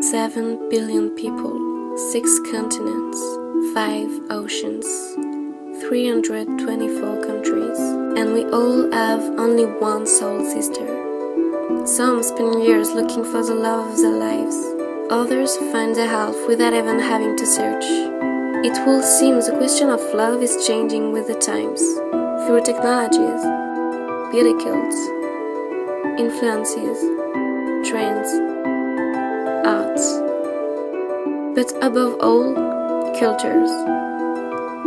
7 billion people, 6 continents, 5 oceans, 324 countries, and we all have only one soul sister. Some spend years looking for the love of their lives. Others find their half without even having to search. It will seem the question of love is changing with the times, through technologies, beauty cults, influences, trends, arts, but above all, cultures.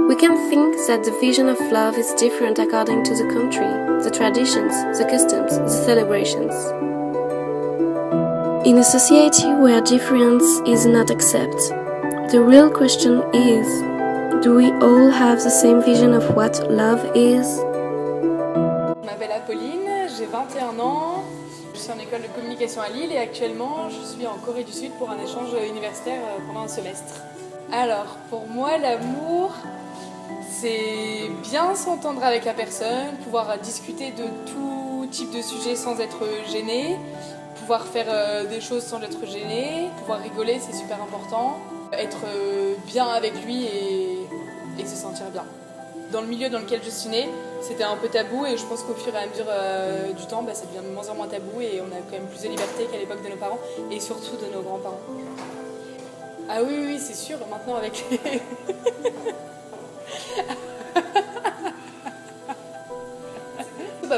We can think that the vision of love is different according to the country, the traditions, the customs, the celebrations. In a society where difference is not accepted, the real question is, do we all have the same vision of what love is? Je m'appelle Apolline, j'ai 21 ans, je suis en école de communication à Lille et actuellement je suis en Corée du Sud pour un échange universitaire pendant un semestre. Alors, pour moi, l'amour, c'est bien s'entendre avec la personne, pouvoir discuter de tout type de sujet sans être gêné, pouvoir faire des choses sans être gêné, pouvoir rigoler, c'est super important, être bien avec lui et se sentir bien. Dans le milieu dans lequel je suis née, c'était un peu tabou et je pense qu'au fur et à mesure du temps, ça devient de moins en moins tabou et on a quand même plus de liberté qu'à l'époque de nos parents et surtout de nos grands-parents. Ah oui, c'est sûr, maintenant avec les...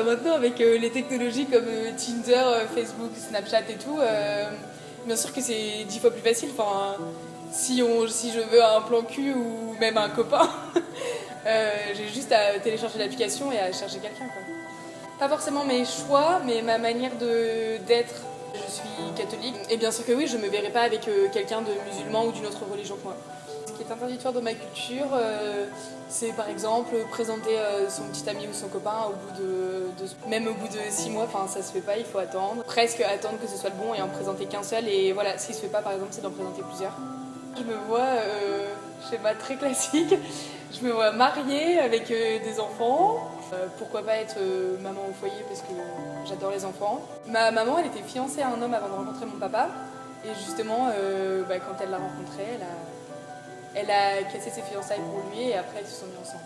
Maintenant avec les technologies comme Tinder, Facebook, Snapchat et tout, bien sûr que c'est 10 fois plus facile. Enfin, si je veux un plan cul ou même un copain, j'ai juste à télécharger l'application et à chercher quelqu'un, quoi. Pas forcément mes choix, mais ma manière d'être. Je suis catholique et bien sûr que oui, je me verrai pas avec quelqu'un de musulman ou d'une autre religion que moi. Ce qui est interdit de faire dans ma culture, c'est par exemple présenter son petit ami ou son copain même au bout de 6 mois, enfin ça se fait pas, il faut attendre. Presque attendre que ce soit le bon et en présenter qu'un seul et voilà, ce qui se fait pas par exemple c'est d'en présenter plusieurs. Je me vois, schéma très classique, je me vois mariée avec des enfants. Pourquoi pas être maman au foyer parce que j'adore les enfants. Ma maman elle était fiancée à un homme avant de rencontrer mon papa et justement quand elle l'a rencontré, elle a cassé ses fiançailles pour lui et après ils se sont mis ensemble.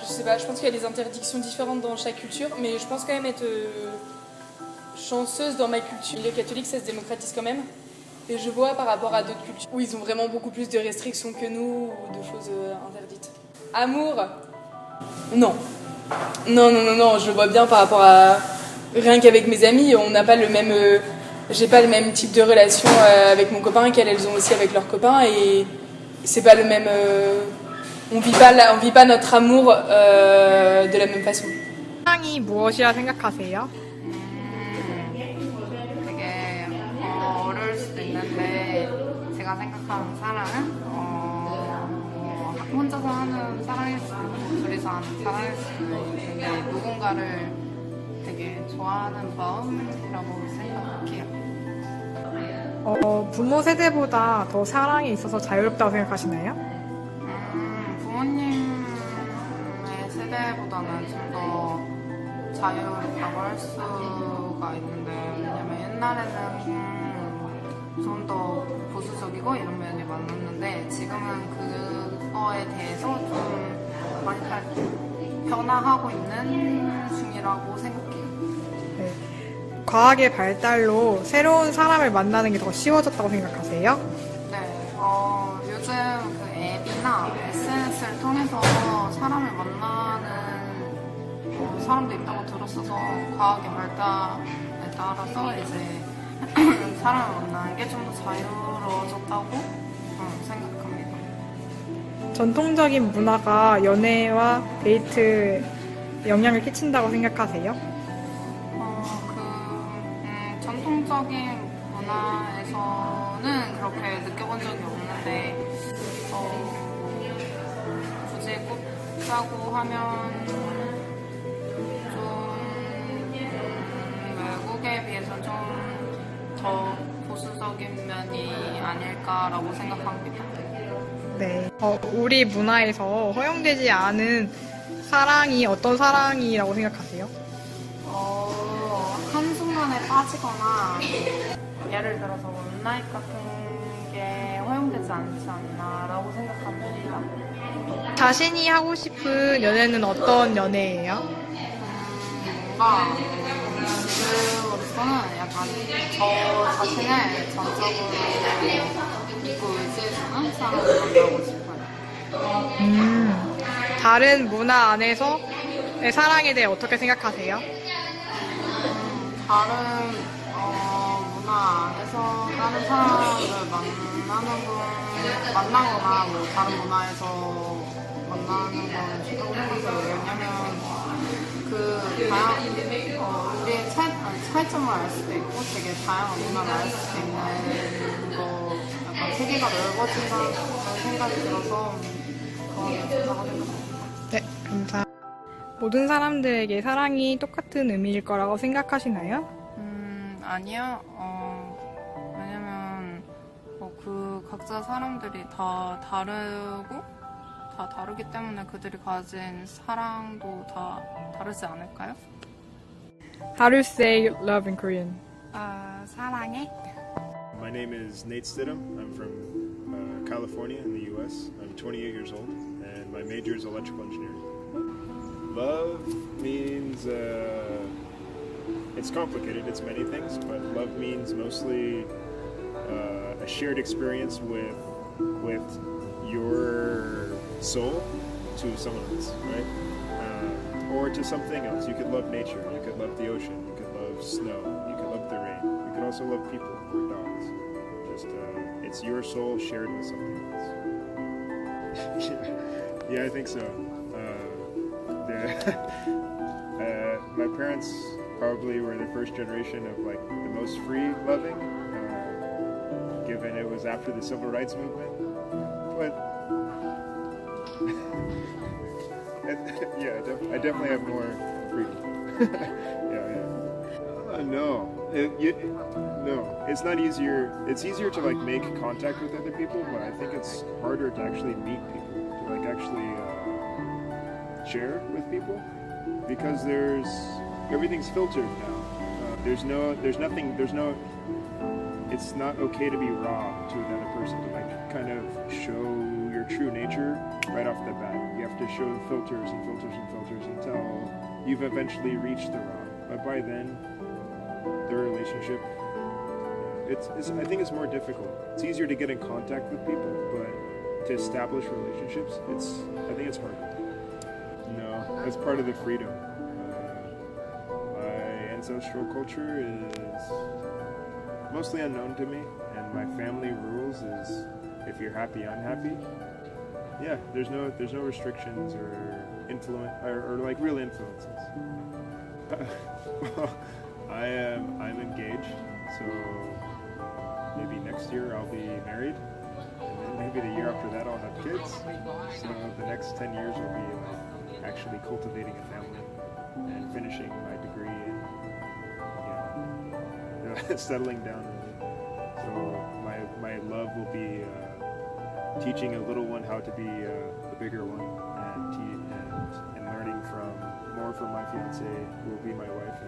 Je sais pas, je pense qu'il y a des interdictions différentes dans chaque culture, mais je pense quand même être chanceuse dans ma culture. Le milieu catholique ça se démocratise quand même. Et je vois par rapport à d'autres cultures où ils ont vraiment beaucoup plus de restrictions que nous ou de choses interdites. Amour? Non. Non, je le vois bien par rapport à... Rien qu'avec mes amis, on n'a pas le même... J'ai pas le même type de relation avec mon copain qu'elles ont aussi avec leurs copains et c'est pas le même... On vit pas notre amour de la même façon. 사랑이 무엇이라 생각하세요? 되게 어려울 수도 있는데 제가 생각하는 사랑은 혼자서 하는 사랑일 수도 있고 둘이서 하는 사랑일 수도 있는데 누군가를 되게 좋아하는 마음이라고 생각해요. 부모 세대보다 더 사랑이 있어서 자유롭다고 생각하시나요? 부모님의 세대보다는 좀 더 자유롭다고 할 수가 있는데 왜냐면 옛날에는 좀 더 보수적이고 이런 면이 많았는데 지금은 그거에 대해서 좀 많이 변화하고 있는 중이라고 생각해요. 네. 과학의 발달로 새로운 사람을 만나는 게 더 쉬워졌다고 생각하세요? 네, 요즘 그 앱이나 SNS를 통해서 사람을 만나는 사람도 있다고 들었어서 과학의 발달에 따라서 이제 사람을 만나는 게 좀 더 자유로워졌다고 생각합니다. 전통적인 문화가 연애와 데이트에 영향을 끼친다고 생각하세요? 전통적인 문화에서는 그렇게 느껴본 적이 없는데 굳이 꼽자고 하면 좀 외국에 비해서 좀 더 보수적인 면이 아닐까라고 생각합니다. 네. 우리 문화에서 허용되지 않은 사랑이 어떤 사랑이라고 생각하세요? 한순간에 빠지거나 예를 들어서 원나잇 같은 게 허용되지 않지 않나라고 생각합니다. 자신이 하고 싶은 연애는 어떤 연애예요? 뭔가 지금으로서는 약간 저 자신을 전적으로 믿고 의지해주는 사람을 만나고 싶어요. 다른 문화 안에서의 사랑에 대해 어떻게 생각하세요? 다른 문화 안에서 다른 사람을 만나거나 뭐 다른 문화에서 만나는 거는 좋다고 생각해요. 왜냐면 우리의 차이점을 알 수도 있고 되게 다양한 문화를 알 수도 있는 거 약간 세계가 넓어진다는 생각이 들어서 그거는 좋다고 생각합니다. 네, 감사합니다. 모든 사람들에게 사랑이 똑같은 의미일 거라고 생각하시나요? 아니요. 왜냐면 그 각자 사람들이 다 다르기 때문에 그들이 가진 사랑도 다 다르지 않을까요? How do you say love in Korean? 사랑해? My name is Nate Stidham. I'm from California in the US. I'm 28 years old and my major is electrical engineering. Love means, it's complicated, it's many things, but love means mostly a shared experience with your soul to someone else, right? Or to something else. You could love nature, you could love the ocean, you could love snow, you could love the rain, you could also love people or dogs. Just, it's your soul shared with something else. Yeah, I think so. My parents probably were the first generation of like the most free loving, given it was after the civil rights movement. But yeah, I definitely have more freedom. Yeah. No, no, it's not easier. It's easier to like make contact with other people, but I think it's harder to actually meet people, to like actually share with people, because everything's filtered now. It's not okay to be raw to another person, to like kind of show your true nature right off the bat. You have to show filters and filters and filters until you've eventually reached the raw. But by then, the relationship, I think it's more difficult. It's easier to get in contact with people, but to establish relationships, I think it's harder. No, that's part of the freedom. My ancestral culture is mostly unknown to me, and my family rules is if you're happy, I'm happy. Yeah, there's no restrictions or influence or like real influences. Well, I'm engaged, so maybe next year I'll be married, and then maybe the year after that I'll have kids. So the next 10 years will be like actually cultivating a family and finishing my degree and settling down. So my love will be teaching a little one how to be the bigger one, and learning more from my fiance, who will be my wife,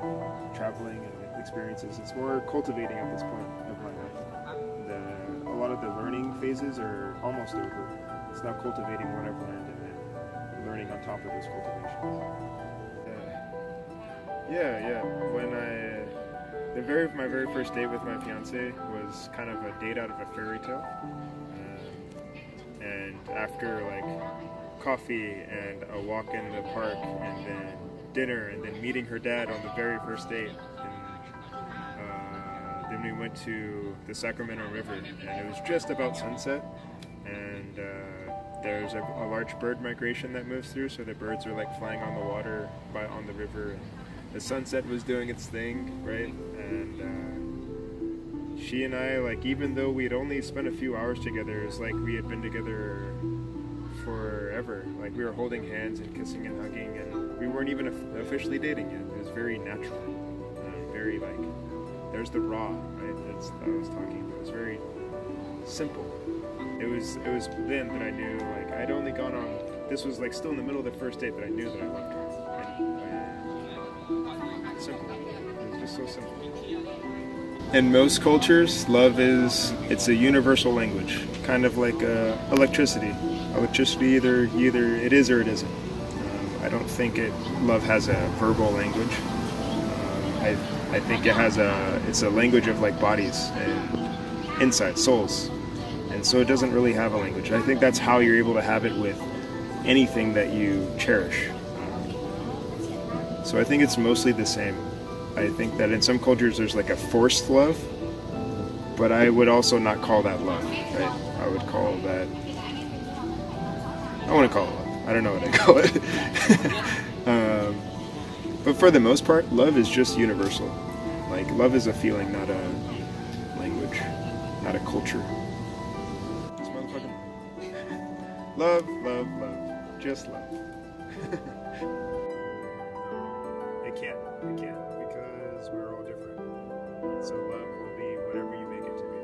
and traveling and experiences. It's more cultivating at this point of my life. A lot of the learning phases are almost over. It's now cultivating what I've learned and then learning on top of those cultivations. Yeah. When my very first date with my fiance was kind of a date out of a fairy tale. And after like coffee and a walk in the park and then dinner and then meeting her dad on the very first date, and then we went to the Sacramento River, and it was just about sunset, and there's a large bird migration that moves through, so the birds are like flying on the water on the river, and the sunset was doing its thing, right? And she and I, like, even though we had only spent a few hours together, it was like we had been together forever. Like, we were holding hands and kissing and hugging, and we weren't even officially dating yet. It was very natural, very like, there's the raw, right? That's what I was talking about. It was very simple. It was then that I knew, like, I'd only gone on, this was like still in the middle of the first date that I knew that I loved her. And simple. It was just so simple. In most cultures, love it's a universal language, kind of like electricity. Electricity either it is or it isn't. I don't think love has a verbal language. I think it's a language of like bodies and inside souls, and so it doesn't really have a language. I think that's how you're able to have it with anything that you cherish. So I think it's mostly the same. I think that in some cultures there's like a forced love, but I would also not call that love, right? I would call that, I want to call it love. I don't know what I call it. But for the most part, love is just universal. Like, love is a feeling, not a language, not a culture. This motherfucking love, love, love, just love. It can't, because we're all different. So love will be whatever you make it to be.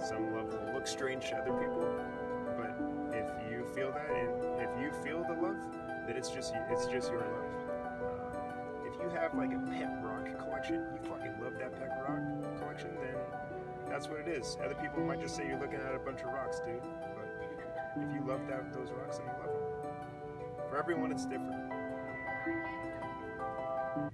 Some love will look strange to other people, but if you feel that, and if you feel the love, then it's just your love. If you have like a pet rock collection, you fucking love that pet rock collection, then that's what it is. Other people might just say you're looking at a bunch of rocks, dude, but if you love those rocks, then you love them. For everyone, it's different.